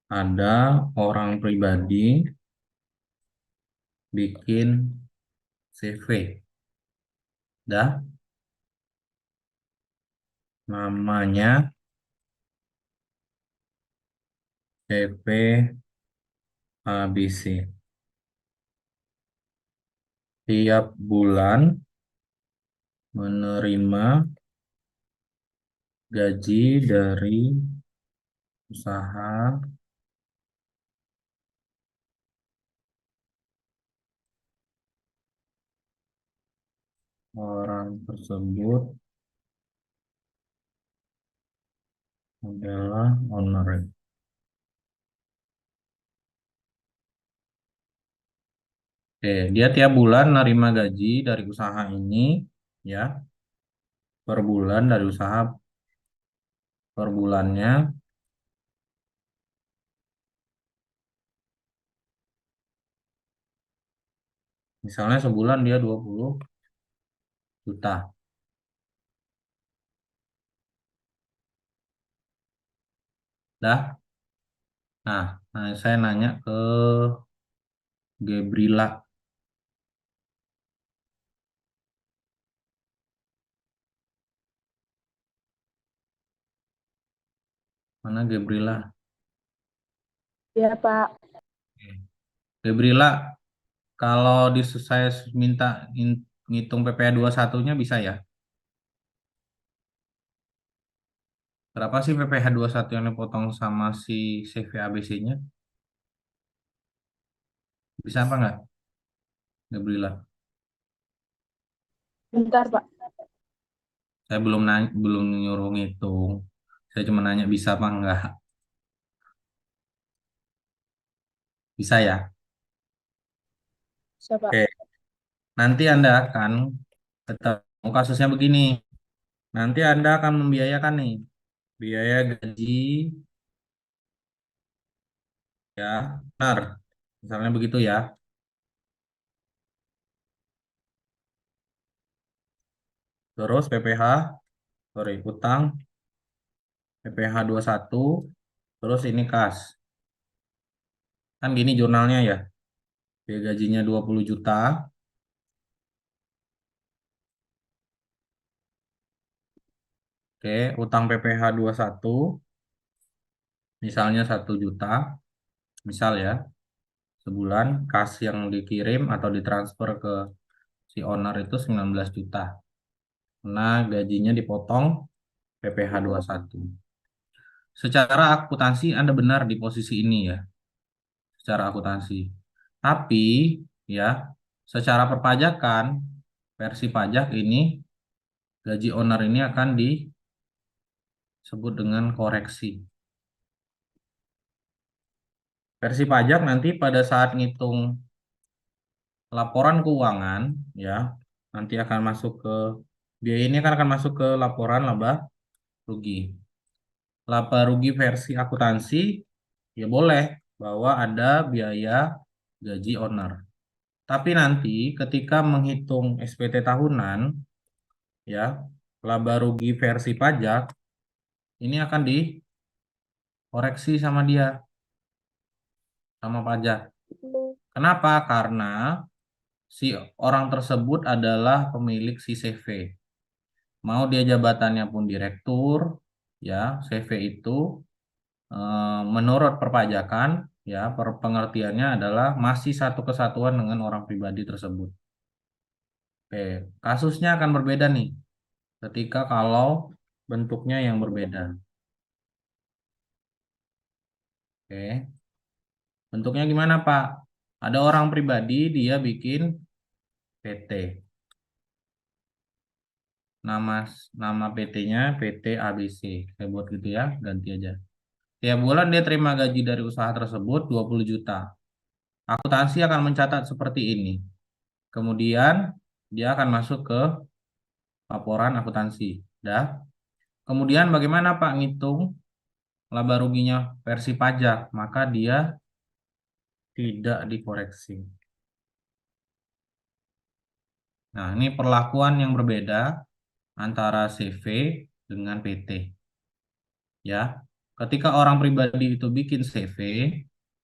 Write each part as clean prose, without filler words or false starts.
Ada orang pribadi bikin CV. Dah, namanya PP ABC. Tiap bulan menerima gaji dari usaha orang tersebut adalah owner. Oke, dia tiap bulan nerima gaji dari usaha ini, ya, per bulan dari usaha per bulannya. Misalnya sebulan dia 20 juta. Dah. Nah, saya nanya ke Gebrila. Mana Gebrila? Ya, Pak. Gebrila, kalau saya minta ngitung PPh 21-nya bisa ya? Berapa sih PPh 21 yang dipotong sama si CVABC-nya? Bisa apa nggak, Gebrila? Bentar, Pak. Saya belum nyuruh ngitung. Saya cuma nanya bisa apa enggak. Bisa ya? Bisa, Pak. Oke. Nanti Anda akan ketemu kasusnya begini. Nanti Anda akan membiayakan nih. Biaya gaji, ya. Benar. Misalnya begitu ya. Terus PPh, sorry, utang, PPh 21, terus ini kas. Kan gini jurnalnya ya. Biaya gajinya 20 juta. Oke, utang PPh 21, misalnya 1 juta. Misal ya, sebulan kas yang dikirim atau ditransfer ke si owner itu 19 juta. Nah, gajinya dipotong PPh 21. Secara akuntansi Anda benar di posisi ini ya, secara akuntansi. Tapi ya, secara perpajakan, versi pajak ini gaji owner ini akan disebut dengan koreksi. Versi pajak nanti pada saat ngitung laporan keuangan, ya, nanti akan masuk ke biaya ini akan masuk ke laporan laba rugi. Laba rugi versi akuntansi ya boleh bahwa ada biaya gaji owner. Tapi nanti ketika menghitung SPT tahunan, ya, laba rugi versi pajak ini akan dikoreksi sama dia, sama pajak. Kenapa? Karena si orang tersebut adalah pemilik si CV. Mau dia jabatannya pun direktur, ya, CV itu menurut perpajakan, ya, pengertiannya adalah masih satu kesatuan dengan orang pribadi tersebut. Oke, kasusnya akan berbeda nih ketika kalau bentuknya yang berbeda. Oke, bentuknya gimana, Pak? Ada orang pribadi dia bikin PT. Nama nama PT-nya PT ABC. Saya buat gitu ya, ganti aja. Tiap bulan dia terima gaji dari usaha tersebut 20 juta. Akuntansi akan mencatat seperti ini. Kemudian dia akan masuk ke laporan akuntansi. Dah. Kemudian bagaimana Pak ngitung laba ruginya versi pajak? Maka dia tidak dikoreksi. Nah, ini perlakuan yang berbeda antara CV dengan PT. Ya. Ketika orang pribadi itu bikin CV,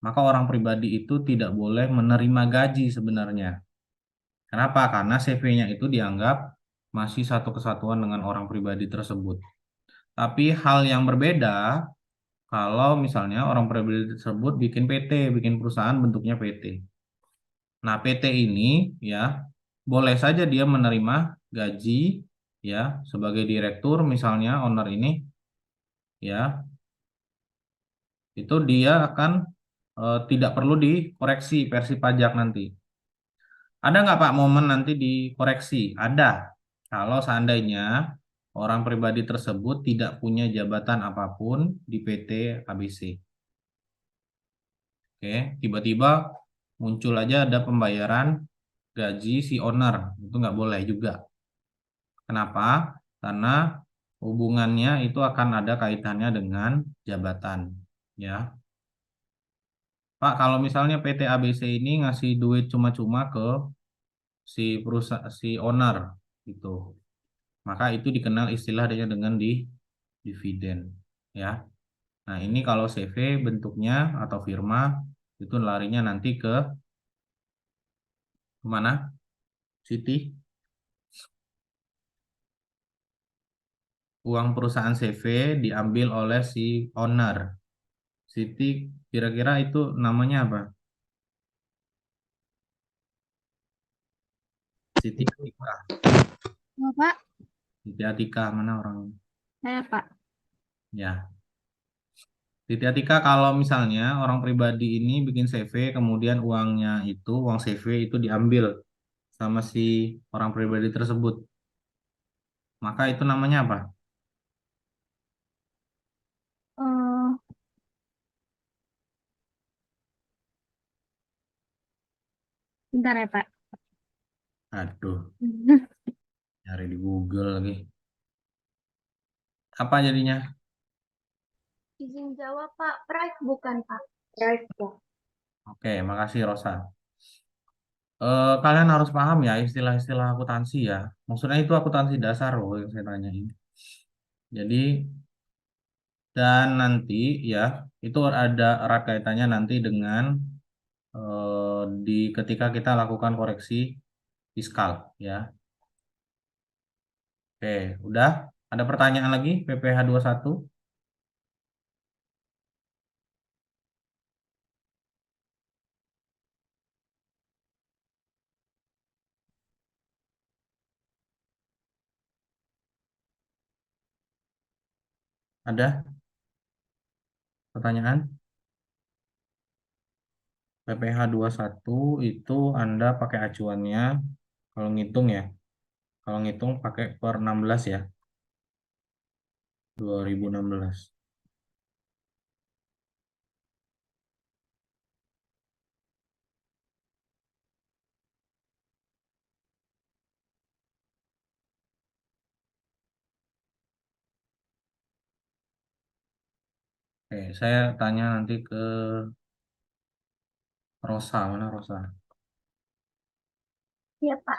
maka orang pribadi itu tidak boleh menerima gaji sebenarnya. Kenapa? Karena CV-nya itu dianggap masih satu kesatuan dengan orang pribadi tersebut. Tapi hal yang berbeda kalau misalnya orang pribadi tersebut bikin PT, bikin perusahaan bentuknya PT. Nah, PT ini ya boleh saja dia menerima gaji ya sebagai direktur misalnya owner ini ya itu dia akan tidak perlu dikoreksi versi pajak nanti. Ada nggak Pak momen nanti dikoreksi? Ada. Kalau seandainya orang pribadi tersebut tidak punya jabatan apapun di PT ABC. Oke, tiba-tiba muncul aja ada pembayaran gaji si owner. Itu nggak boleh juga. Kenapa? Karena hubungannya itu akan ada kaitannya dengan jabatan. Ya, Pak, kalau misalnya PT ABC ini ngasih duit cuma-cuma ke si perusahaan si owner gitu, maka itu dikenal istilahnya dengan dividen. Ya, nah ini kalau CV bentuknya atau firma itu larinya nanti ke kemana? Siti, uang perusahaan CV diambil oleh si owner. Siti, kira-kira itu namanya apa? Siti Atika. Oh, Pak, Siti Atika mana orang? saya Pak. Ya, Siti Atika kalau misalnya orang pribadi ini bikin CV, kemudian uangnya itu, uang CV itu diambil sama si orang pribadi tersebut, maka itu namanya apa? Oh, bentar ya Pak. Aduh, nyari di Google lagi. Apa jadinya? Izin jawab Pak, Price bukan Pak. Price Pak. Oke, makasih Rosa. Kalian harus paham ya istilah-istilah akuntansi ya. Maksudnya itu akuntansi dasar loh yang saya tanyain. Jadi, dan nanti ya, itu ada erat kaitannya nanti dengan di ketika kita lakukan koreksi fiskal ya. Oke, udah. Ada pertanyaan lagi PPh satu. Ada pertanyaan? PPh satu itu Anda pakai acuannya kalau ngitung ya. Kalau ngitung pakai per 16 ya, 2016. Oke, saya tanya nanti ke Rosa, mana Rosa? Iya Pak.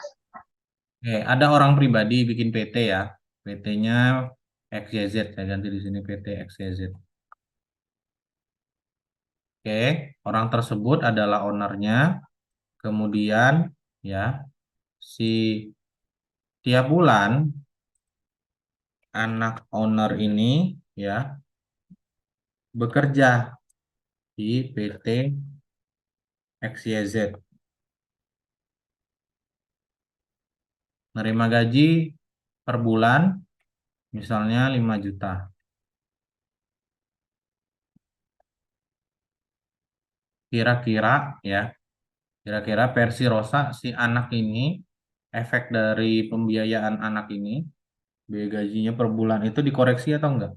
Oke, ada orang pribadi bikin PT ya. PT-nya XYZ, saya ganti di sini PT XYZ. Oke, orang tersebut adalah ownernya. Kemudian ya, si tiap bulan anak owner ini ya bekerja di PT XYZ. Nerima gaji per bulan misalnya 5 juta. Kira-kira ya, kira-kira versi Rosa si anak ini efek dari pembiayaan anak ini biaya gajinya per bulan itu dikoreksi atau enggak?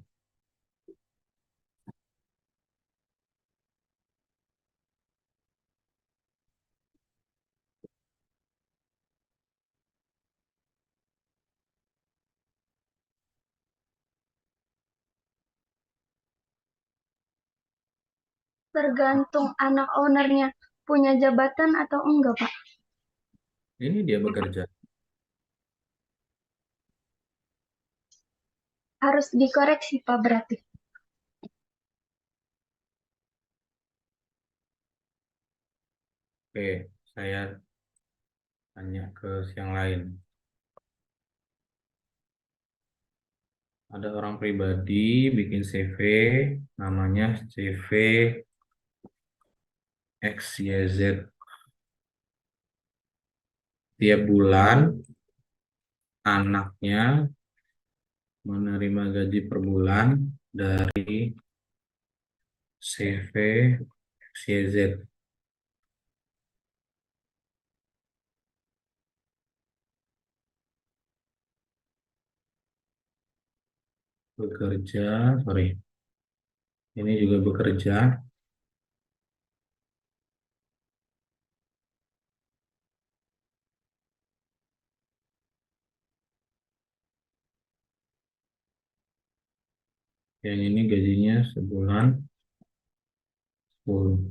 Tergantung anak ownernya punya jabatan atau enggak Pak. Ini dia bekerja. Harus dikoreksi Pak berarti. Oke, saya tanya ke yang lain. Ada orang pribadi bikin CV, namanya CV XYZ. Tiap bulan anaknya menerima gaji per bulan dari CV XYZ. Bekerja, sorry, ini juga bekerja. Yang ini gajinya sebulan 10.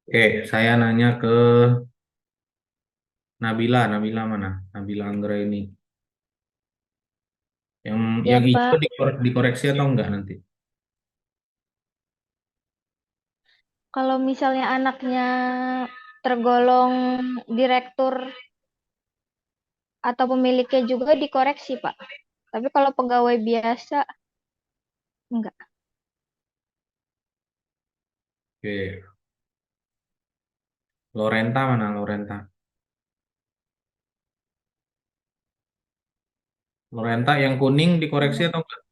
Oke, saya nanya ke Nabila. Nabila mana? Nabila Anggra ini. Yang Ya, yang hijau Pak. dikoreksi atau enggak nanti? Kalau misalnya anaknya tergolong direktur atau pemiliknya juga dikoreksi, Pak. Tapi kalau pegawai biasa, enggak. Oke, Lorenta mana? Lorenta. Lorenta yang kuning dikoreksi atau enggak?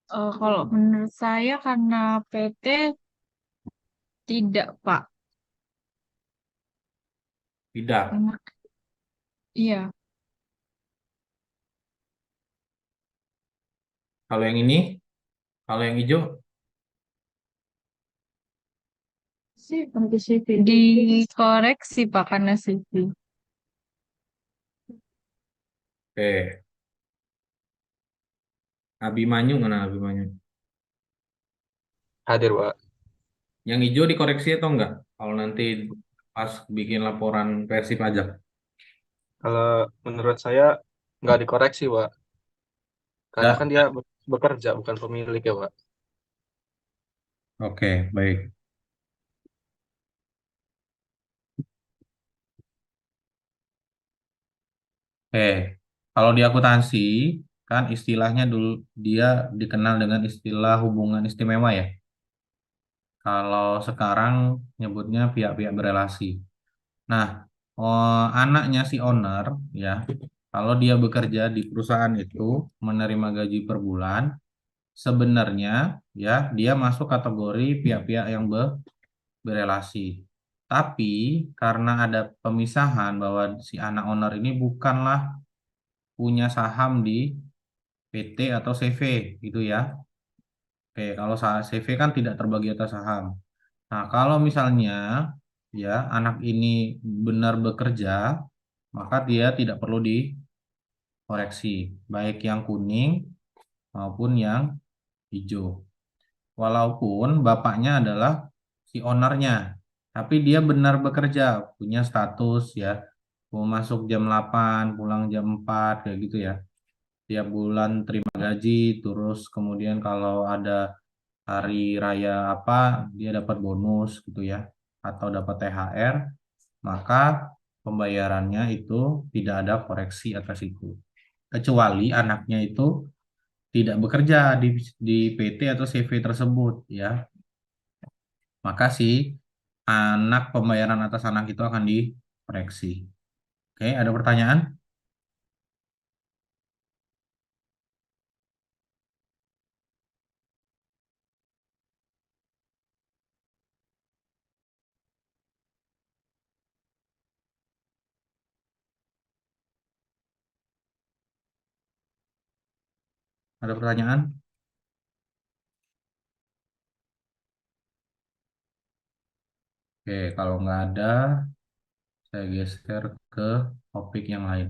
Kalau menurut saya karena PT tidak, Pak. Tidak. Karena iya Kalau yang ini, kalau yang hijau, sih untuk CV dikoreksi, Pak, karena CV. oke. Abimanyu mana Abimanyu? Hadir, Pak. Yang hijau dikoreksi atau enggak? Kalau nanti pas bikin laporan versi pajak. Kalau menurut saya nggak dikoreksi, Pak. Karena Enggak. kan dia bekerja, bukan pemilik ya, Pak. Oke, baik. Oke, kalau di akuntansi kan istilahnya dulu dia dikenal dengan istilah hubungan istimewa ya. Kalau sekarang nyebutnya pihak-pihak berelasi. Nah, anaknya si owner ya, kalau dia bekerja di perusahaan itu menerima gaji per bulan, sebenarnya ya dia masuk kategori pihak-pihak yang berelasi. Tapi karena ada pemisahan bahwa si anak owner ini bukanlah punya saham di PT atau CV gitu ya. Oke, kalau CV kan tidak terbagi atas saham. Nah, kalau misalnya ya anak ini benar bekerja, maka dia tidak perlu dikoreksi, baik yang kuning maupun yang hijau. Walaupun bapaknya adalah si ownernya, tapi dia benar bekerja, punya status ya, mau masuk jam 8, pulang jam 4 kayak gitu ya. Tiap bulan terima gaji, terus kemudian kalau ada hari raya apa, dia dapat bonus gitu ya, atau dapat THR, maka pembayarannya itu tidak ada koreksi atas itu. Kecuali anaknya itu tidak bekerja di PT atau CV tersebut ya, maka si anak pembayaran atas anak itu akan dikoreksi. Oke, ada pertanyaan? Ada pertanyaan? Oke, kalau nggak ada, saya geser ke topik yang lain.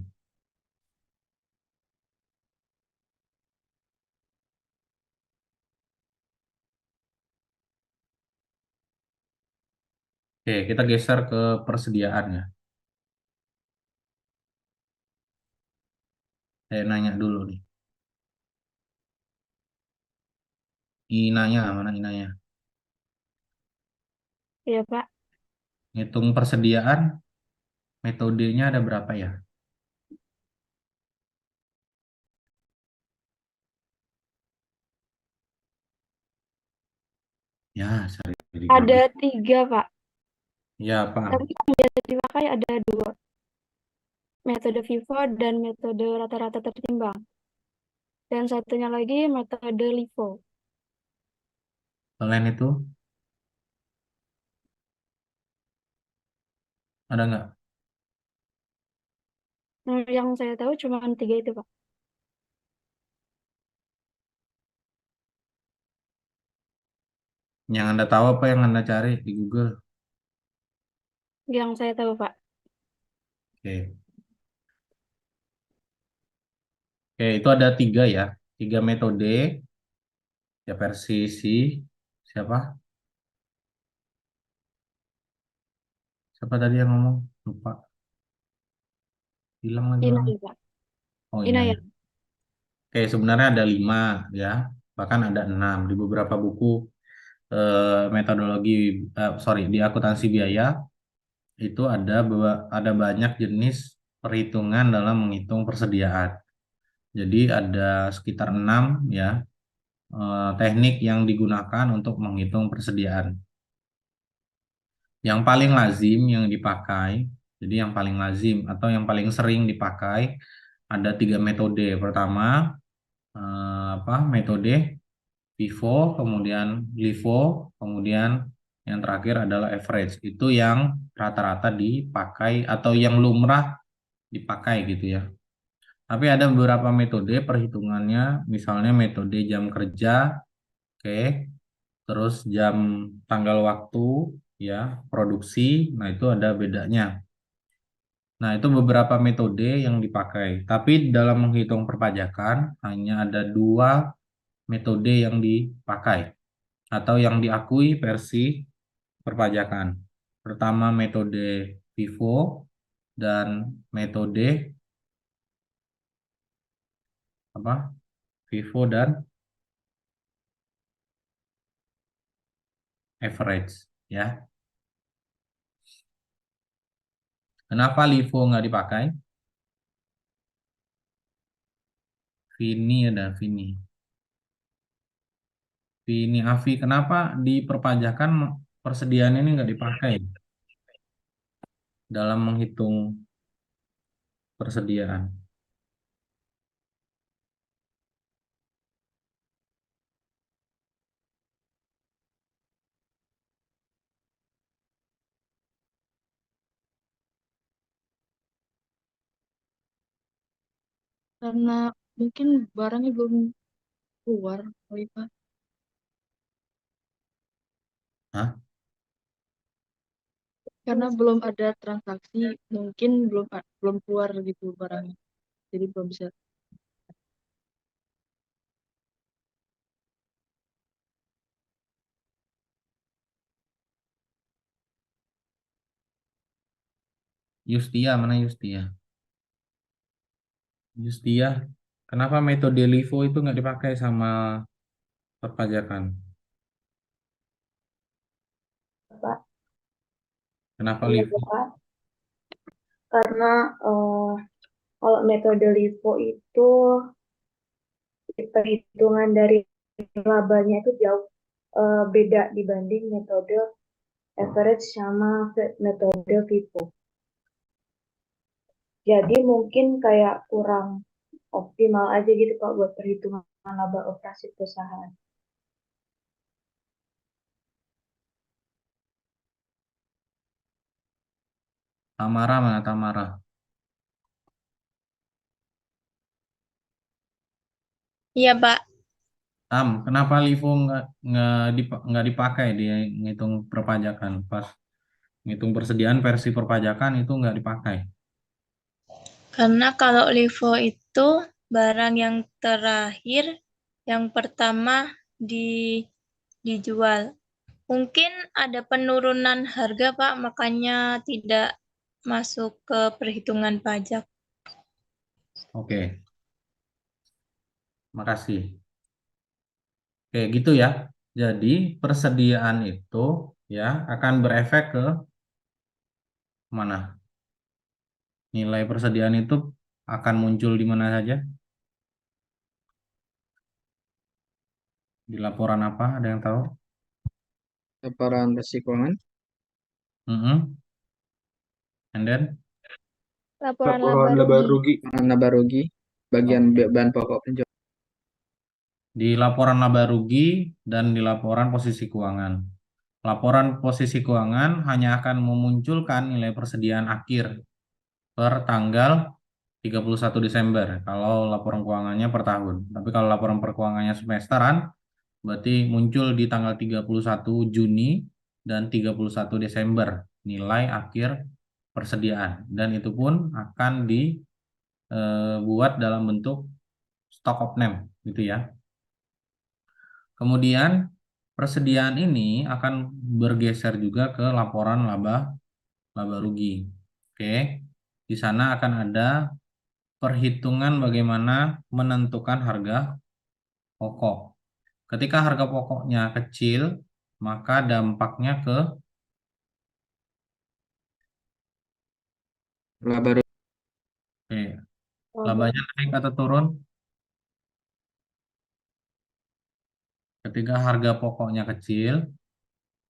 Oke, kita geser ke persediaan ya. Saya nanya dulu nih. Inanya, mana Inanya? Iya, Pak. Ngitung persediaan, metodenya ada berapa ya? Ya, sering Ada digambar. 3, Pak. Ya, Tapi paham. yang biasa dipakai ada 2. Metode FIFO dan metode rata-rata tertimbang. Dan satunya lagi metode LIFO. Selain itu, ada nggak? Yang saya tahu cuma 3 itu, Pak. Yang Anda tahu apa yang Anda cari di Google? Yang saya tahu, Pak. Oke. Oke, itu ada 3 ya. 3 metode, ya versi si, siapa? Siapa tadi yang ngomong? Lupa. Hilang lagi Ina orang. ya, Pak. Oh, Ina Inaya. ya. Oke, sebenarnya ada 5 ya. Bahkan ada 6 di beberapa buku metodologi, sorry, di akuntansi biaya itu ada banyak jenis perhitungan dalam menghitung persediaan. Jadi ada sekitar 6 ya teknik yang digunakan untuk menghitung persediaan. Yang paling lazim yang dipakai, jadi yang paling lazim atau yang paling sering dipakai ada 3 metode. Pertama metode FIFO, kemudian LIFO, kemudian yang terakhir adalah average. Itu yang rata-rata dipakai atau yang lumrah dipakai gitu ya. Tapi ada beberapa metode perhitungannya, misalnya metode jam kerja, oke, terus jam tanggal waktu, ya, produksi, nah itu ada bedanya. Nah, itu beberapa metode yang dipakai. Tapi dalam menghitung perpajakan hanya ada 2 metode yang dipakai atau yang diakui versi perpajakan. Pertama metode FIFO dan metode apa? FIFO dan average ya. Kenapa LIFO nggak dipakai? Vini ada Vini. Vini Avi, kenapa di perpajakan persediaan ini nggak dipakai dalam menghitung persediaan? Karena mungkin barangnya belum keluar, kali, Pak. Hah? Karena belum ada transaksi, mungkin belum keluar gitu barangnya. Jadi belum bisa. Justia, mana Justia? Justia, kenapa metode LIFO itu nggak dipakai sama perpajakan? Pak. Kenapa Iya, LIFO? Pak. Karena kalau metode LIFO itu perhitungan dari labanya itu jauh beda dibanding metode average sama metode FIFO. Jadi mungkin kayak kurang optimal aja gitu Pak buat perhitungan laba operasi perusahaan. Tamara mana Tamara? Iya, Pak. Kenapa LIFO nggak dipakai di ngitung perpajakan pas ngitung persediaan versi perpajakan itu nggak dipakai? Karena kalau LIFO itu barang yang terakhir, yang pertama dijual. Mungkin ada penurunan harga, Pak, makanya tidak masuk ke perhitungan pajak. Oke, makasih. Oke, gitu ya. Jadi persediaan itu ya akan berefek ke mana? Nilai persediaan itu akan muncul di mana saja? Di laporan apa? Ada yang tahu? Laporan bersih keuangan, Mm-mm. And then, Laporan Laporan laba laba rugi. rugi. laba rugi, bagian Oke. bahan pokok penjualan. Di laporan laba rugi dan di laporan posisi keuangan. Laporan posisi keuangan hanya akan memunculkan nilai persediaan akhir per tanggal 31 Desember kalau laporan keuangannya per tahun. Tapi kalau laporan per keuangannya semesteran, berarti muncul di tanggal 31 Juni dan 31 Desember nilai akhir persediaan. Dan itu pun akan dibuat dalam bentuk stock of name gitu ya. Kemudian persediaan ini akan bergeser juga ke laporan laba rugi. Oke. Di sana akan ada perhitungan bagaimana menentukan harga pokok. Ketika harga pokoknya kecil, maka dampaknya ke Laba rugi, oke, labanya naik atau turun. Ketika harga pokoknya kecil,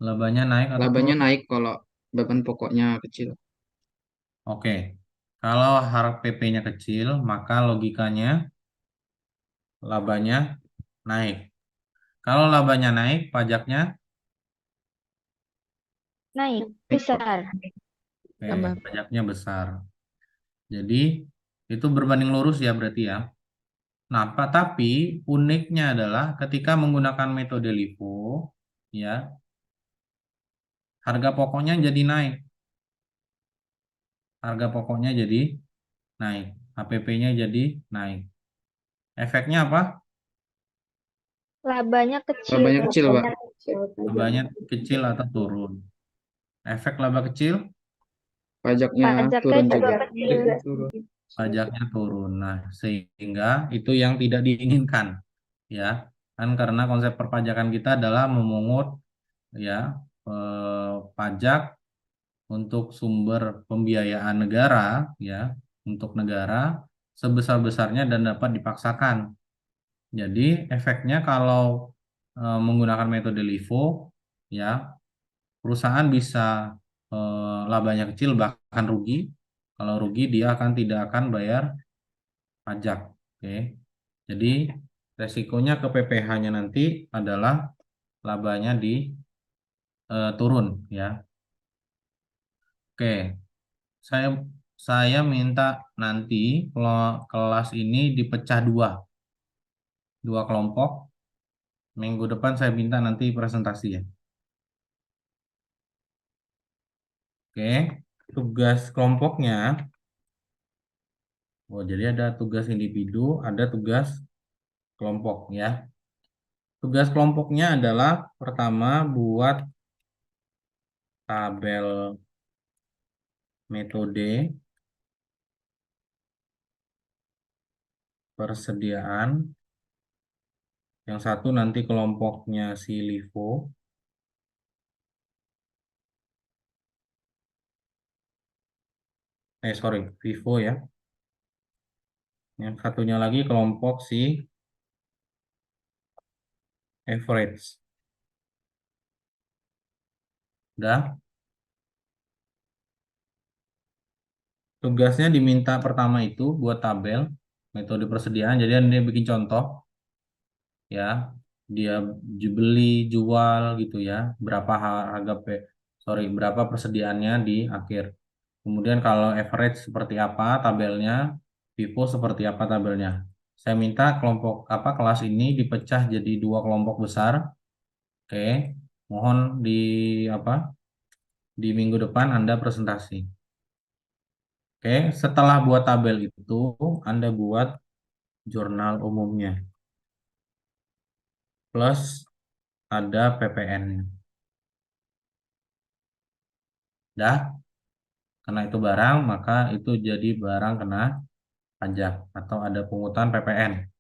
labanya naik atau labanya turun. naik kalau beban pokoknya kecil. Oke. Kalau harga PP-nya kecil, maka logikanya labanya naik. Kalau labanya naik, pajaknya Naik, Naik, Pak. besar. pajaknya besar. Jadi itu berbanding lurus ya berarti ya. Nah, tapi uniknya adalah ketika menggunakan metode LIFO, ya, harga pokoknya jadi naik. Harga pokoknya jadi naik. HPP-nya jadi naik. Efeknya apa? Labanya kecil. Labanya kecil, Pak. Labanya kecil atau turun. Efek laba kecil, Pajaknya Pajaknya turun juga juga. kecil. Turun. pajaknya turun. Nah, sehingga itu yang tidak diinginkan, ya. Kan karena konsep perpajakan kita adalah memungut ya pajak untuk sumber pembiayaan negara ya untuk negara sebesar-besarnya dan dapat dipaksakan. Jadi efeknya kalau menggunakan metode LIFO ya perusahaan bisa labanya kecil bahkan rugi. Kalau rugi dia tidak akan bayar pajak. Oke. Jadi resikonya ke PPh-nya nanti adalah labanya di turun ya. Oke. Saya saya minta nanti kelas ini dipecah dua kelompok. Minggu depan saya minta nanti presentasi ya. Oke, tugas kelompoknya. Oh, jadi ada tugas individu, ada tugas kelompok ya. Tugas kelompoknya adalah pertama buat tabel metode persediaan. Yang satu nanti kelompoknya si LIFO. Sorry, Vivo ya. Yang satunya lagi kelompok si average. Udah. Tugasnya diminta pertama itu buat tabel metode persediaan. Jadi dia bikin contoh ya. Dia beli, jual gitu ya. Berapa harga berapa persediaannya di akhir. Kemudian kalau average seperti apa tabelnya, Vivo seperti apa tabelnya. Saya minta kelompok apa kelas ini dipecah jadi dua kelompok besar. Oke. Mohon apa? Di minggu depan Anda presentasi. Oke, setelah buat tabel itu, Anda buat jurnal umumnya. Plus ada PPN-nya. Dah, karena itu barang, maka itu jadi barang kena pajak atau ada pungutan PPN.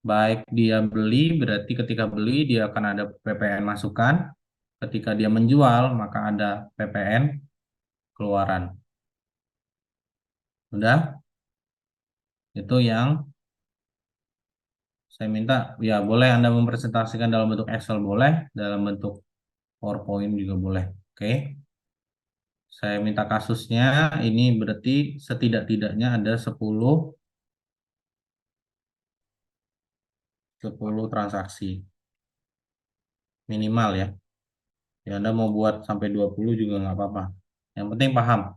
Baik dia beli, berarti ketika beli dia akan ada PPN masukan. Ketika dia menjual, maka ada PPN keluaran. Udah? Itu yang saya minta. Ya, boleh Anda mempresentasikan dalam bentuk Excel boleh, dalam bentuk PowerPoint juga boleh. Oke. Saya minta kasusnya, ini berarti setidak-tidaknya ada 10 transaksi. Minimal ya. Ya Anda mau buat sampai 20 juga nggak apa-apa. Yang penting paham.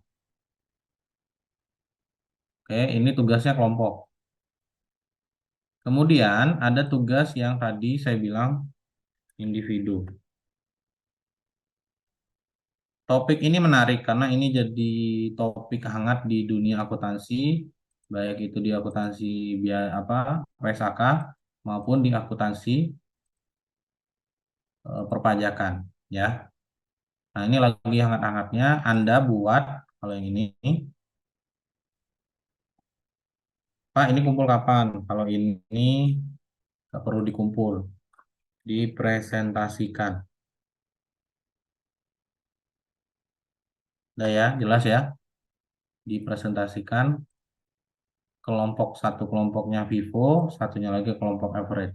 Oke, ini tugasnya kelompok. Kemudian ada tugas yang tadi saya bilang individu. Topik ini menarik karena ini jadi topik hangat di dunia akuntansi, baik itu di akuntansi biaya apa PSAK maupun di akuntansi perpajakan ya. Nah, ini lagi hangat-hangatnya Anda buat kalau yang ini, Pak, ini kumpul kapan? Kalau ini nggak perlu dikumpul, dipresentasikan. Udah ya, jelas ya? Dipresentasikan kelompok satu kelompoknya Vivo, satunya lagi kelompok average.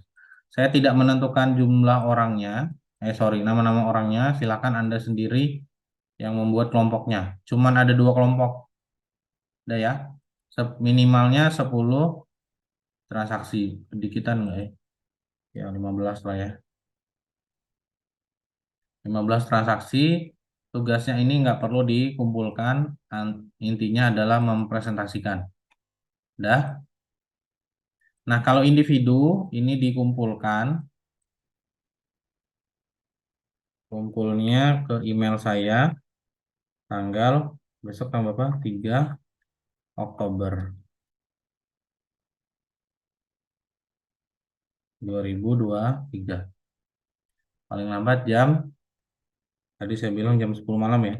Saya tidak menentukan jumlah orangnya, nama-nama orangnya, silakan Anda sendiri yang membuat kelompoknya. Cuman ada 2 kelompok, udah ya. Minimalnya 10 transaksi, sedikitan nggak ya? Ya 15 lah ya. 15 transaksi, tugasnya ini nggak perlu dikumpulkan, intinya adalah mempresentasikan. Udah? Nah, kalau individu ini dikumpulkan, kumpulnya ke email saya tanggal besok tanggal berapa? 3 Oktober 2023. Paling lambat jam, tadi saya bilang jam 10 malam ya,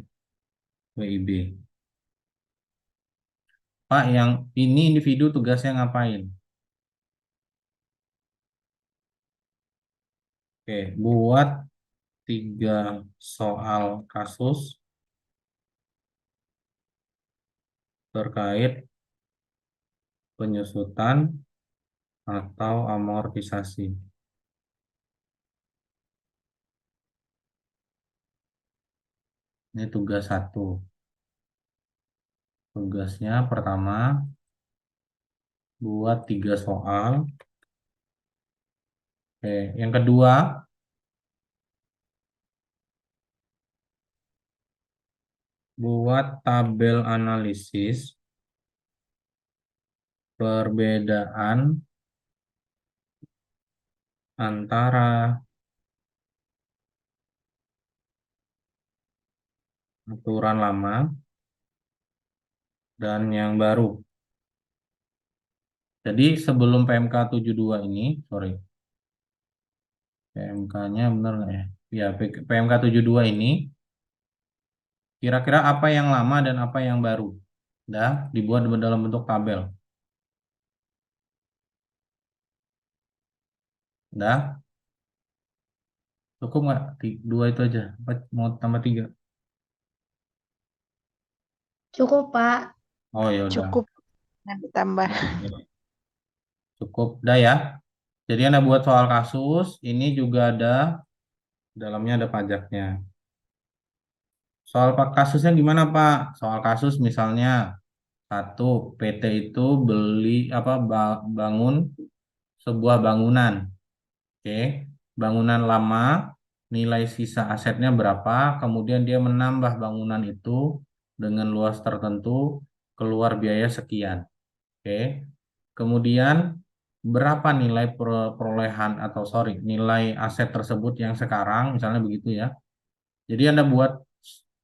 WIB. Pak, yang ini individu tugasnya ngapain? Oke, buat 3 soal kasus terkait penyusutan atau amortisasi. Ini tugas 1. Tugasnya pertama, buat 3 soal. Oke, yang kedua, buat tabel analisis perbedaan antara aturan lama dan yang baru. Jadi sebelum PMK 72 ini, sorry, PMK-nya benar nggak ya? Ya, PMK 72 ini, kira-kira apa yang lama dan apa yang baru? Udah dibuat dalam bentuk tabel. Udah, cukup nggak? 2 itu aja. Apa mau tambah 3? Cukup, Pak. Oh ya udah. Cukup nanti tambah. Cukup, udah ya. Jadi Anda buat soal kasus, ini juga ada, dalamnya ada pajaknya. Soal kasusnya gimana Pak? Soal kasus misalnya, 1, PT itu beli bangun sebuah bangunan. Oke, bangunan lama, nilai sisa asetnya berapa, kemudian dia menambah bangunan itu dengan luas tertentu, keluar biaya sekian. Oke. Kemudian berapa nilai perolehan atau nilai aset tersebut yang sekarang, misalnya begitu ya. Jadi Anda buat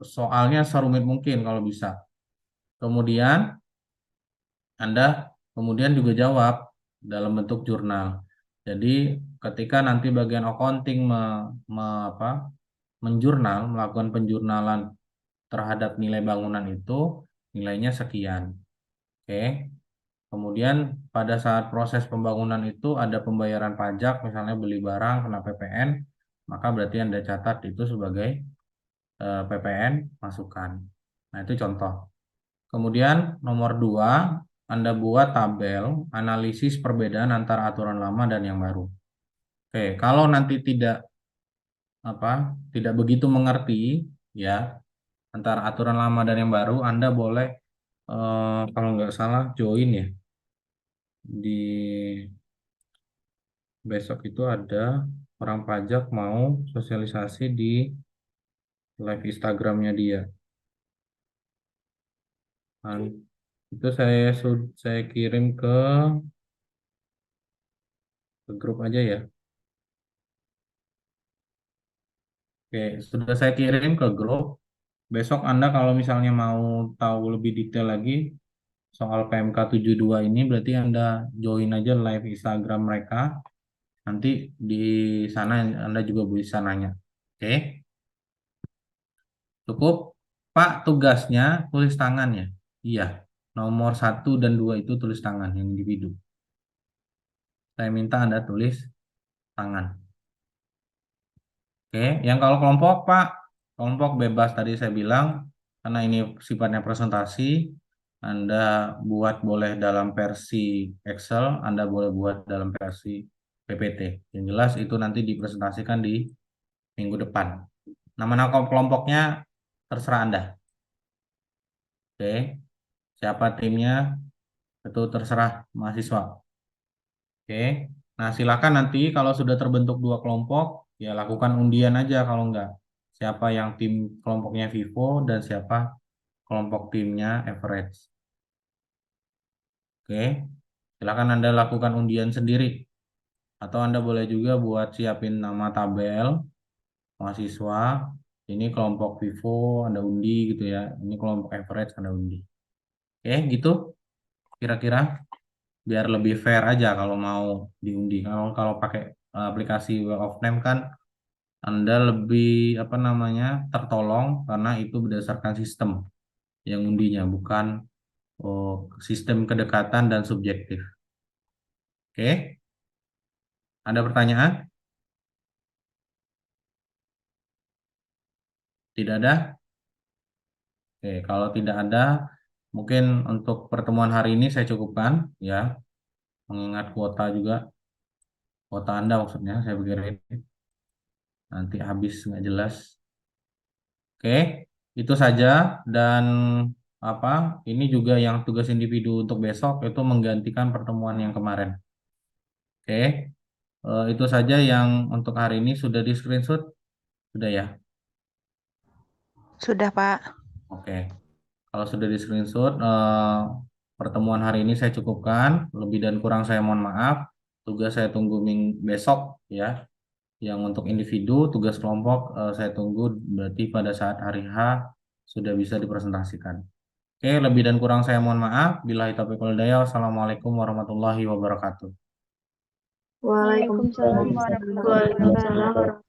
soalnya serumit mungkin kalau bisa. Kemudian Anda juga jawab dalam bentuk jurnal. Jadi ketika nanti bagian accounting melakukan penjurnalan terhadap nilai bangunan itu, nilainya sekian. Oke. Kemudian pada saat proses pembangunan itu ada pembayaran pajak, misalnya beli barang kena PPN, maka berarti Anda catat itu sebagai PPN masukan. Nah, itu contoh. Kemudian nomor 2, Anda buat tabel analisis perbedaan antara aturan lama dan yang baru. Oke, kalau nanti tidak begitu mengerti ya antara aturan lama dan yang baru, Anda boleh kalau nggak salah join ya di besok itu ada orang pajak mau sosialisasi di live Instagramnya dia. Nah, itu saya kirim ke grup aja ya. Oke, sudah saya kirim ke grup. Besok Anda kalau misalnya mau tahu lebih detail lagi soal PMK 72 ini, berarti Anda join aja live Instagram mereka. Nanti di sana Anda juga bisa nanya. Oke, cukup. Pak, tugasnya tulis tangan ya. Iya, nomor 1 dan 2 itu tulis tangan yang individu. Saya minta Anda tulis tangan. Oke, yang kalau kelompok Pak, kelompok bebas tadi saya bilang, karena ini sifatnya presentasi, Anda buat boleh dalam versi Excel, Anda boleh buat dalam versi PPT. Yang jelas itu nanti dipresentasikan di minggu depan. Nama-nama kelompoknya terserah Anda. Oke, siapa timnya itu terserah mahasiswa. Oke, nah silakan nanti kalau sudah terbentuk 2 kelompok, ya lakukan undian aja kalau enggak. Siapa yang tim kelompoknya Vivo dan siapa kelompok timnya Average. Oke, silakan Anda lakukan undian sendiri. Atau Anda boleh juga buat siapin nama tabel mahasiswa. Ini kelompok Vivo, Anda undi gitu ya. Ini kelompok Average, Anda undi. Oke, gitu kira-kira. Biar lebih fair aja kalau mau diundi. Kalau pakai aplikasi Wheel of Name kan Anda lebih tertolong karena itu berdasarkan sistem yang undinya, bukan sistem kedekatan dan subjektif. Oke, ada pertanyaan? Tidak ada? Oke, kalau tidak ada, mungkin untuk pertemuan hari ini saya cukupkan ya, mengingat kuota Anda maksudnya saya pikirin nanti habis nggak jelas. Oke, itu saja dan ini juga yang tugas individu untuk besok itu menggantikan pertemuan yang kemarin. Oke, itu saja yang untuk hari ini sudah di screenshot, sudah ya? Sudah, Pak. Oke, kalau sudah di screenshot pertemuan hari ini saya cukupkan, lebih dan kurang saya mohon maaf. Tugas saya tunggu besok ya. Yang untuk individu, tugas kelompok saya tunggu berarti pada saat hari H sudah bisa dipresentasikan. Oke, lebih dan kurang saya mohon maaf. Billahi taufiq wal hidayah. Wassalamualaikum warahmatullahi wabarakatuh. Waalaikumsalam warahmatullahi wabarakatuh.